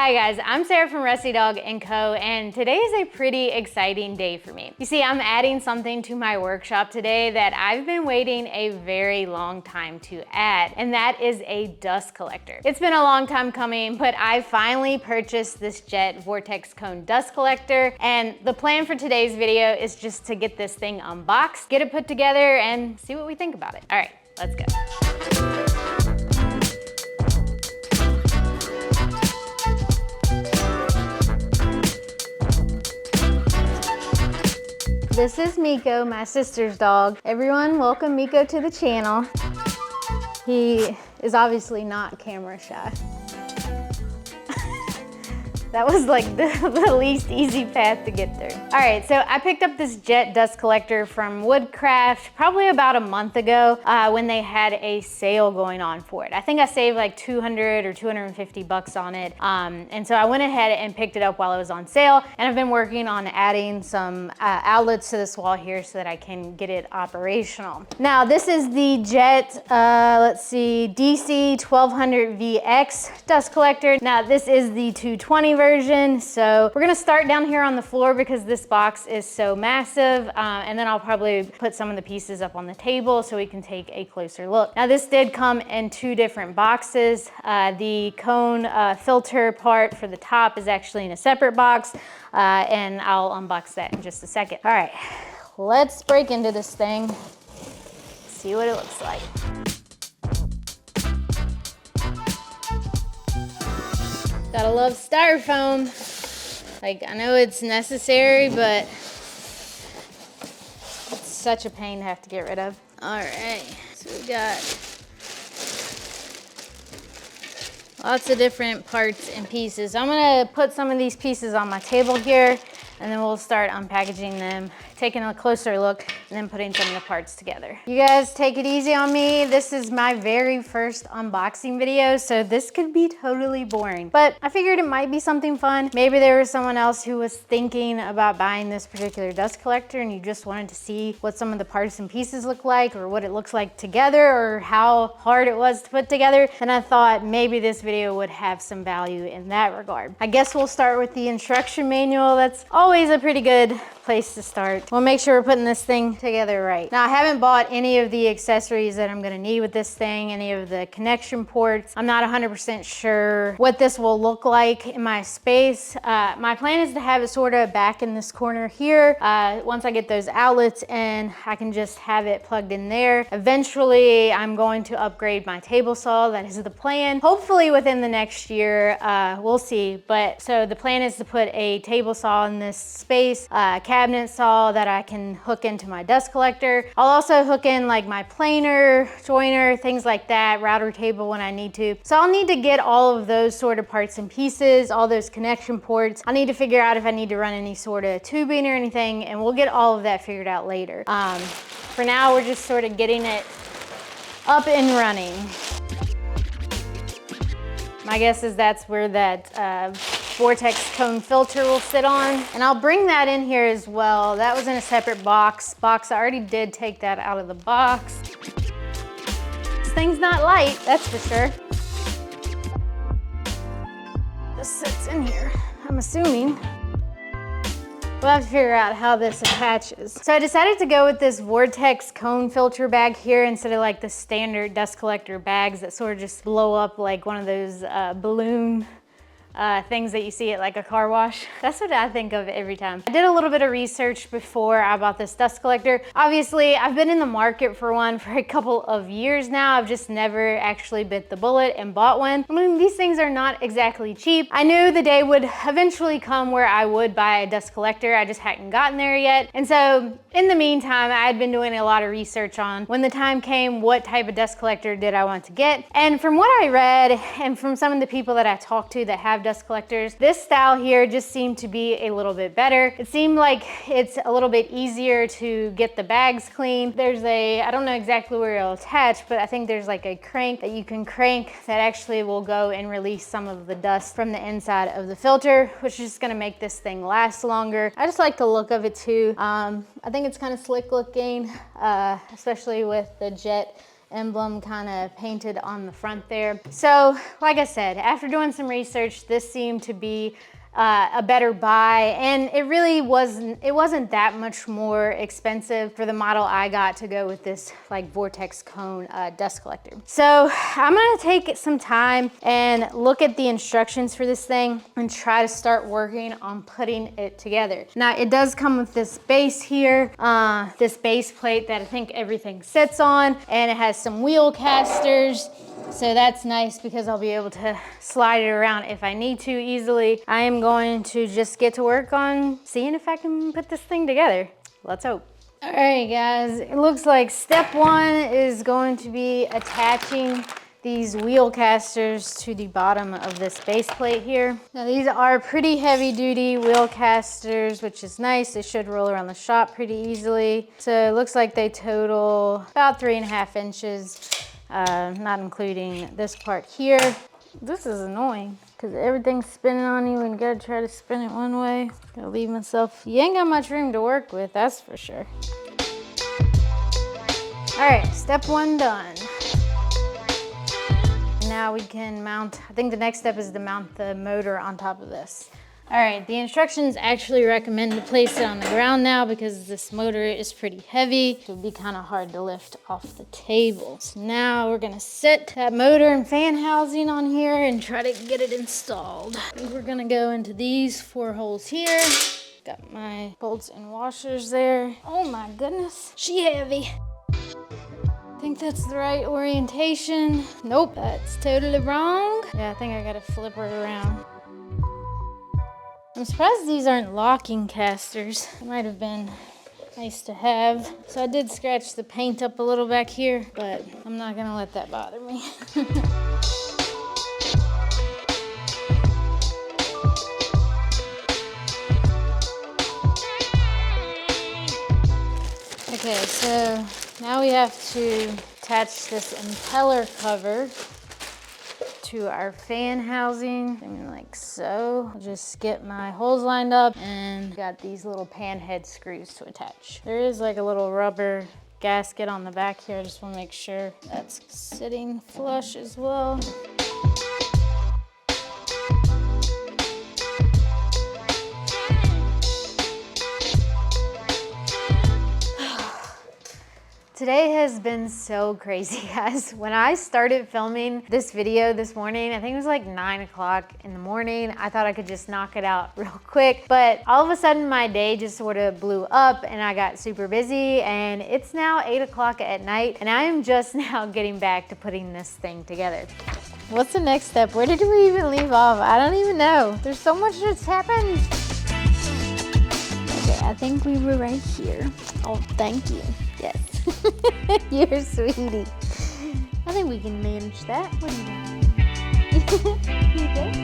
Hi guys, I'm Sarah from Rusty Dog & Co. and today is a pretty exciting day for me. You see, I'm adding something to my workshop today that I've been waiting a very long time to add, and that is a dust collector. It's been a long time coming, but I finally purchased this JET Vortex Cone Dust Collector, and the plan for today's video is just to get this thing unboxed, get it put together, and see what we think about it. All right, let's go. This is Miko, my sister's dog. Everyone, welcome Miko to the channel. He is obviously not camera shy. That was like the least easy path to get through. All right, so I picked up this JET Dust Collector from Woodcraft probably about a month ago when they had a sale going on for it. I think I saved like 200 or 250 bucks on it. And so I went ahead and picked it up while it was on sale. And I've been working on adding some outlets to this wall here so that I can get it operational. Now, this is the JET, let's see, DC-1200VX Dust Collector. Now, this is the 220 version. So we're gonna start down here on the floor because this box is so massive. And then I'll probably put some of the pieces up on the table so we can take a closer look. Now this did come in two different boxes. The cone filter part for the top is actually in a separate box. And I'll unbox that in just a second. All right, let's break into this thing, see what it looks like. Gotta love styrofoam. Like, I know it's necessary, but it's such a pain to have to get rid of. All right, so we got lots of different parts and pieces. I'm gonna put some of these pieces on my table here, and then we'll start unpackaging them, taking a closer look, and then putting some of the parts together. You guys take it easy on me. This is my very first unboxing video, so this could be totally boring. But I figured it might be something fun. Maybe there was someone else who was thinking about buying this particular dust collector and you just wanted to see what some of the parts and pieces look like, or what it looks like together, or how hard it was to put together. And I thought maybe this video would have some value in that regard. I guess we'll start with the instruction manual. That's always a pretty good place to start. We'll make sure we're putting this thing together right. Now, I haven't bought any of the accessories that I'm gonna need with this thing, any of the connection ports. I'm not 100% sure what this will look like in my space. My plan is to have it sort of back in this corner here. Once I get those outlets in, I can just have it plugged in there. Eventually, I'm going to upgrade my table saw. That is the plan. Hopefully within the next year, we'll see. But so the plan is to put a table saw in this space, cabinet saw that I can hook into my dust collector. I'll also hook in like my planer, joiner, things like that, router table when I need to. So I'll need to get all of those sort of parts and pieces, all those connection ports. I'll need to figure out if I need to run any sort of tubing or anything, and we'll get all of that figured out later. For now, we're just sort of getting it up and running. My guess is that's where that Vortex Cone filter will sit on. And I'll bring that in here as well. That was in a separate box. I already did take that out of the box. This thing's not light, that's for sure. This sits in here, I'm assuming. We'll have to figure out how this attaches. So I decided to go with this Vortex Cone filter bag here instead of like the standard dust collector bags that sort of just blow up like one of those balloon things that you see at like a car wash. That's what I think of every time. I did a little bit of research before I bought this dust collector. Obviously, I've been in the market for one for a couple of years now. I've just never actually bit the bullet and bought one. I mean, these things are not exactly cheap. I knew the day would eventually come where I would buy a dust collector. I just hadn't gotten there yet. And so in the meantime, I had been doing a lot of research on when the time came, what type of dust collector did I want to get. And from what I read and from some of the people that I talked to that have dust collectors, this style here just seemed to be a little bit better. It seemed like it's a little bit easier to get the bags clean. There's a, I don't know exactly where it'll attach, but I think there's like a crank that you can crank that actually will go and release some of the dust from the inside of the filter, which is just gonna make this thing last longer. I just like the look of it too. I think it's kind of slick looking, especially with the JET emblem kind of painted on the front there. So like I said, after doing some research, this seemed to be a better buy, and it really wasn't that much more expensive for the model I got to go with this like vortex cone dust collector. So I'm gonna take some time and look at the instructions for this thing and try to start working on putting it together. Now it does come with this base here, this base plate that I think everything sits on, and it has some wheel casters. So that's nice because I'll be able to slide it around if I need to easily. I am going to just get to work on seeing if I can put this thing together. Let's hope. All right, guys, it looks like step one is going to be attaching these wheel casters to the bottom of this base plate here. Now these are pretty heavy duty wheel casters, which is nice. They should roll around the shop pretty easily. So it looks like they total about 3.5 inches. Not including this part here. This is annoying because everything's spinning on you and you gotta try to spin it one way. Gotta leave myself, you ain't got much room to work with, that's for sure. All right, step one done. Now we can mount, I think the next step is to mount the motor on top of this. All right, the instructions actually recommend to place it on the ground now because this motor is pretty heavy. It would be kind of hard to lift off the table. So now we're gonna set that motor and fan housing on here and try to get it installed. I think we're gonna go into these 4 holes here. Got my bolts and washers there. Oh my goodness, she heavy. I think that's the right orientation. Nope, that's totally wrong. Yeah, I think I gotta flip her around. I'm surprised these aren't locking casters. It might have been nice to have. So I did scratch the paint up a little back here, but I'm not gonna let that bother me. Okay, so now we have to attach this impeller cover to our fan housing, I mean like so. I'll just get my holes lined up and got these little pan head screws to attach. There is like a little rubber gasket on the back here. I just want to make sure that's sitting flush as well. Today has been so crazy, guys. When I started filming this video this morning, I think it was like 9 o'clock in the morning. I thought I could just knock it out real quick, but all of a sudden my day just sort of blew up and I got super busy, and it's now 8 o'clock at night and I am just now getting back to putting this thing together. What's the next step? Where did we even leave off? I don't even know. There's so much that's happened. Okay, I think we were right here. Oh, thank you. Yes. You're a sweetie. I think we can manage that. What do you think? You think?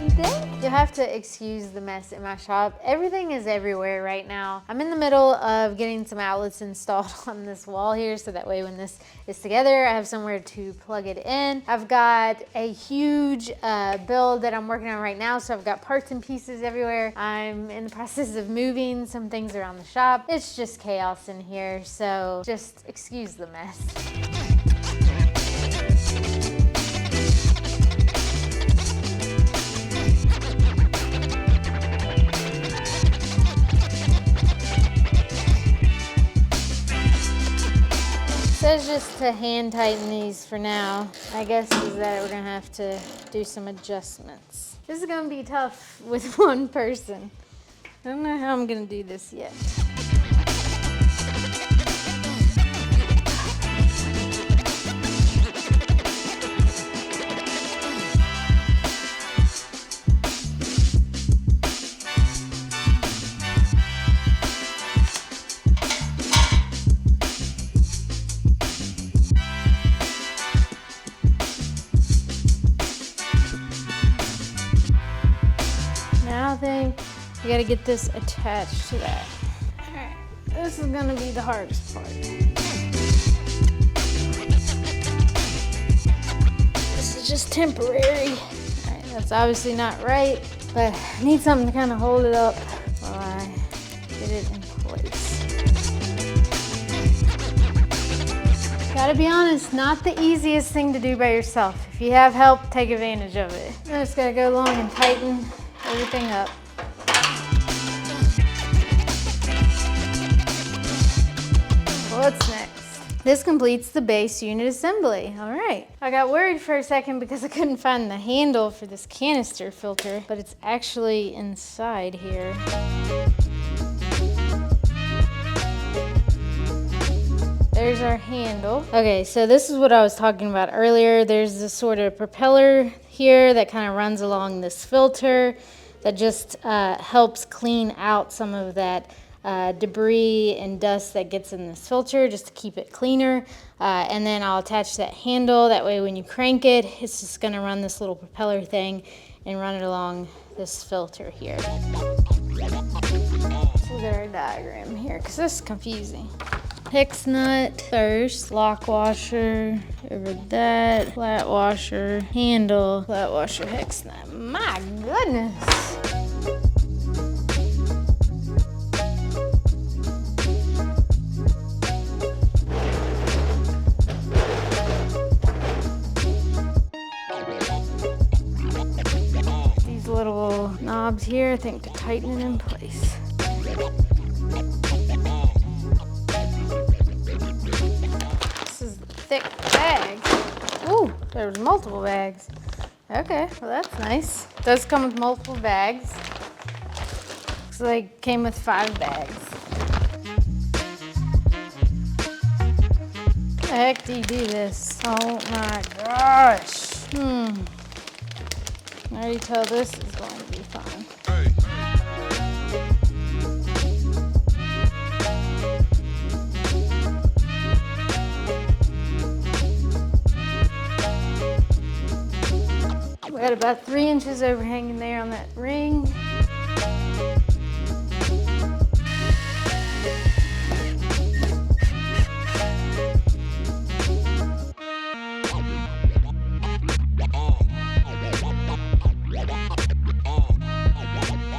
You think? You'll have to excuse the mess in my shop. Everything is everywhere right now. I'm in the middle of getting some outlets installed on this wall here, so that way when this is together, I have somewhere to plug it in. I've got a huge build that I'm working on right now, so I've got parts and pieces everywhere. I'm in the process of moving some things around the shop. It's just chaos in here, so just excuse the mess. It says just to hand tighten these for now. I guess is that we're gonna have to do some adjustments. This is gonna be tough with one person. I don't know how I'm gonna do this yet. I think we gotta get this attached to that. All right, this is gonna be the hardest part. This is just temporary. All right, that's obviously not right, but I need something to kind of hold it up while I get it in place. Gotta be honest, not the easiest thing to do by yourself. If you have help, take advantage of it. I just gotta go along and tighten everything up. What's next? This completes the base unit assembly. All right. I got worried for a second because I couldn't find the handle for this canister filter, but it's actually inside here. There's our handle. Okay, so this is what I was talking about earlier. There's this sort of propeller here that kind of runs along this filter that just helps clean out some of that debris and dust that gets in this filter just to keep it cleaner. And then I'll attach that handle. That way when you crank it, it's just gonna run this little propeller thing and run it along this filter here. Let's look at our diagram here, because this is confusing. Hex nut first, lock washer, over that, flat washer, handle, flat washer, hex nut. My goodness. These little knobs here, I think, to tighten it in place. Thick bag. Ooh, there's multiple bags. Okay, well that's nice. It does come with multiple bags. Looks like it came with 5 bags. How the heck do you do this? Oh my gosh. I already tell this is going to be fun. We got about 3 inches overhanging there on that ring.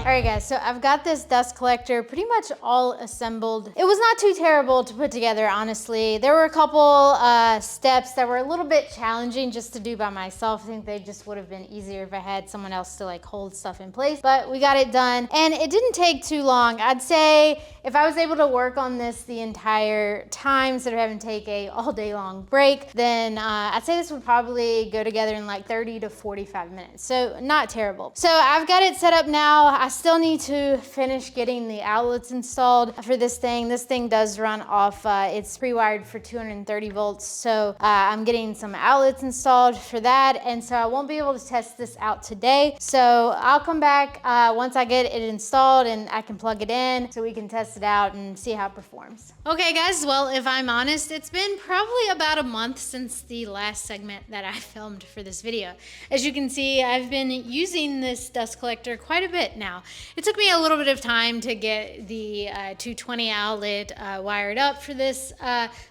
All right guys, so I've got this dust collector pretty much all assembled. It was not too terrible to put together, honestly. There were a couple steps that were a little bit challenging just to do by myself. I think they just would have been easier if I had someone else to like hold stuff in place, but we got it done and it didn't take too long. I'd say if I was able to work on this the entire time instead of having to take a all day long break, then I'd say this would probably go together in like 30 to 45 minutes. So not terrible. So I've got it set up now. I still need to finish getting the outlets installed for this thing. This thing does run off, it's pre-wired for 230 volts. So I'm getting some outlets installed for that. And so I won't be able to test this out today. So I'll come back once I get it installed and I can plug it in so we can test it out and see how it performs. Okay guys, well, if I'm honest, it's been probably about a month since the last segment that I filmed for this video. As you can see, I've been using this dust collector quite a bit now. It took me a little bit of time to get the 220 outlet wired up for this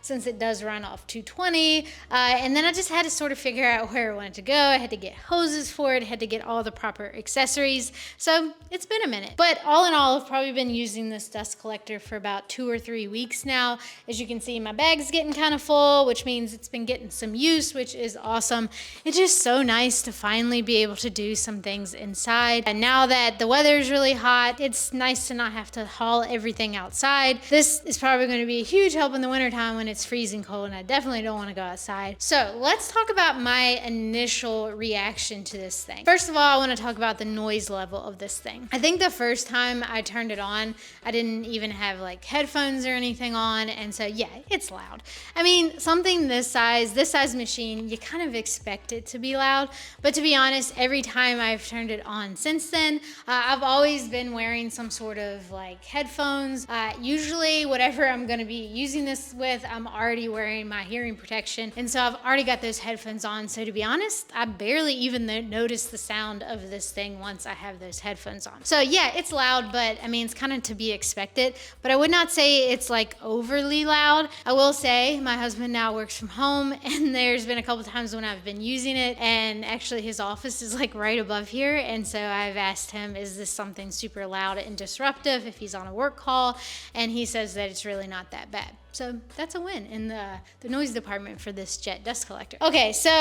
since it does run off 220. And then I just had to sort of figure out where I wanted to go. I had to get hoses for it, had to get all the proper accessories. So it's been a minute. But all in all, I've probably been using this dust collector for about 2 or 3 weeks now. As you can see, my bag's getting kind of full, which means it's been getting some use, which is awesome. It's just so nice to finally be able to do some things inside. And now that the weather's really hot, it's nice to not have to haul everything outside. This is probably going to be a huge help in the wintertime when it's freezing cold and I definitely don't want to go outside. So let's talk about my initial reaction to this thing. First of all, I want to talk about the noise level of this thing. I think the first time I turned it on, I didn't even have like headphones or anything on, and so yeah, it's loud. I mean, something this size machine, you kind of expect it to be loud, but to be honest, every time I've turned it on since then, I've always been wearing some sort of like headphones. Usually whatever I'm going to be using this with, I'm already wearing my hearing protection, and so I've already got those headphones on. So to be honest, I barely even notice the sound of this thing once I have those headphones on. So yeah, it's loud, but I mean, it's kind of to be expected, but I would not say it's like overly loud. I will say my husband now works from home, and there's been a couple times when I've been using it, and actually his office is like right above here, and so I've asked him, is this something super loud and disruptive if he's on a work call? And he says that it's really not that bad. So that's a win in the noise department for this JET dust collector. Okay, so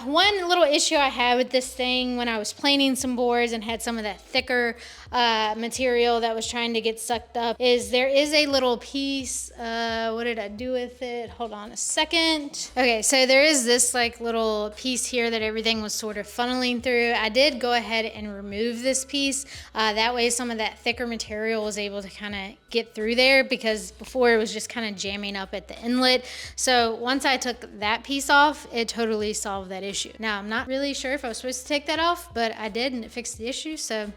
one little issue I had with this thing when I was planing some boards and had some of that thicker material that was trying to get sucked up is there is a little piece, what did I do with it? Hold on a second. Okay, so there is this like little piece here that everything was sort of funneling through. I did go ahead and remove this piece. That way some of that thicker material was able to kind of get through there, because before it was just kind of jamming up at the inlet. So once I took that piece off, it totally solved that issue. Now, I'm not really sure if I was supposed to take that off, but I did and it fixed the issue. So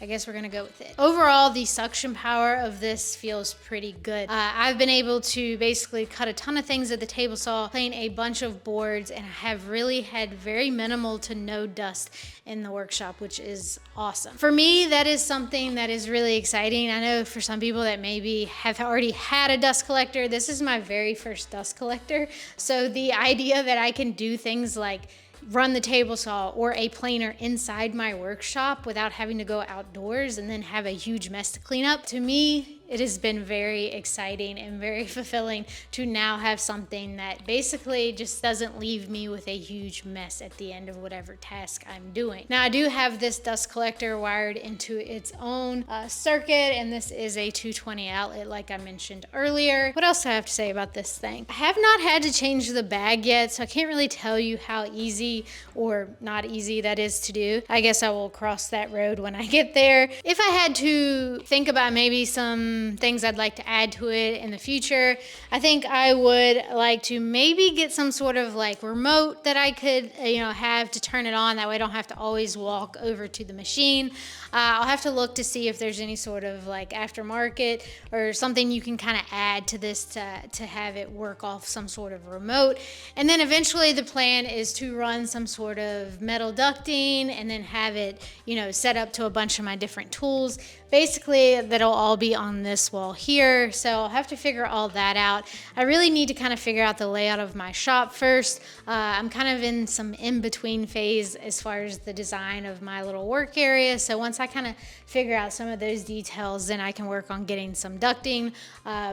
I guess we're gonna go with it. Overall, the suction power of this feels pretty good. I've been able to basically cut a ton of things at the table saw, plane a bunch of boards, and I have really had very minimal to no dust in the workshop, which is awesome. For me, that is something that is really exciting. I know for some people that maybe have already had a dust collector, this is my very first dust collector. So the idea that I can do things like run the table saw or a planer inside my workshop without having to go outdoors and then have a huge mess to clean up, to me, it has been very exciting and very fulfilling to now have something that basically just doesn't leave me with a huge mess at the end of whatever task I'm doing. Now, I do have this dust collector wired into its own circuit, and this is a 220 outlet like I mentioned earlier. What else do I have to say about this thing? I have not had to change the bag yet, so I can't really tell you how easy or not easy that is to do. I guess I will cross that road when I get there. If I had to think about maybe some things I'd like to add to it in the future, I think I would like to maybe get some sort of like remote that I could, have to turn it on. That way I don't have to always walk over to the machine. I'll have to look to see if there's any sort of like aftermarket or something you can kind of add to this to have it work off some sort of remote. And then eventually the plan is to run some sort of metal ducting and then have it, set up to a bunch of my different tools. Basically, that'll all be on this wall here, so I'll have to figure all that out. I really need to kind of figure out the layout of my shop first. I'm kind of in some in-between phase as far as the design of my little work area, so once I kind of figure out some of those details, then I can work on getting some ducting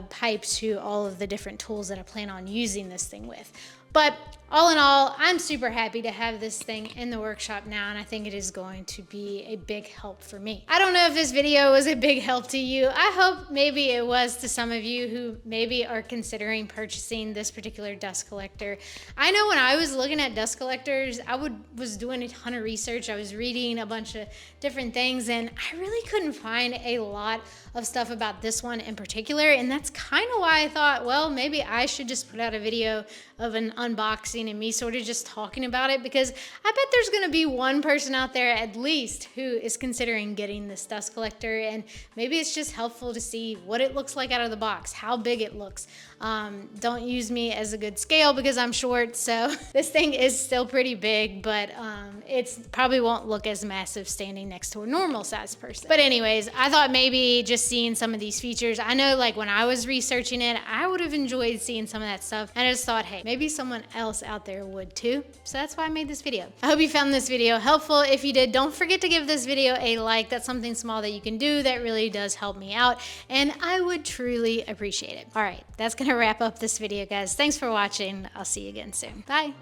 pipes to all of the different tools that I plan on using this thing with. But all in all, I'm super happy to have this thing in the workshop now, and I think it is going to be a big help for me. I don't know if this video was a big help to you. I hope maybe it was to some of you who maybe are considering purchasing this particular dust collector. I know when I was looking at dust collectors, I was doing a ton of research. I was reading a bunch of different things, and I really couldn't find a lot of stuff about this one in particular, and that's kind of why I thought, well, maybe I should just put out a video of an unboxing and me sort of just talking about it, because I bet there's going to be one person out there at least who is considering getting this dust collector, and maybe it's just helpful to see what it looks like out of the box, how big it looks. Don't use me as a good scale because I'm short, so this thing is still pretty big, but it probably won't look as massive standing next to a normal sized person. But anyways, I thought maybe just seeing some of these features, I know like when I was researching it, I would have enjoyed seeing some of that stuff, and I just thought, hey, maybe someone else out there would too. So that's why I made this video. I hope you found this video helpful. If you did, don't forget to give this video a like. That's something small that you can do that really does help me out, and I would truly appreciate it. All right, that's gonna wrap up this video, guys. Thanks for watching. I'll see you again soon. Bye.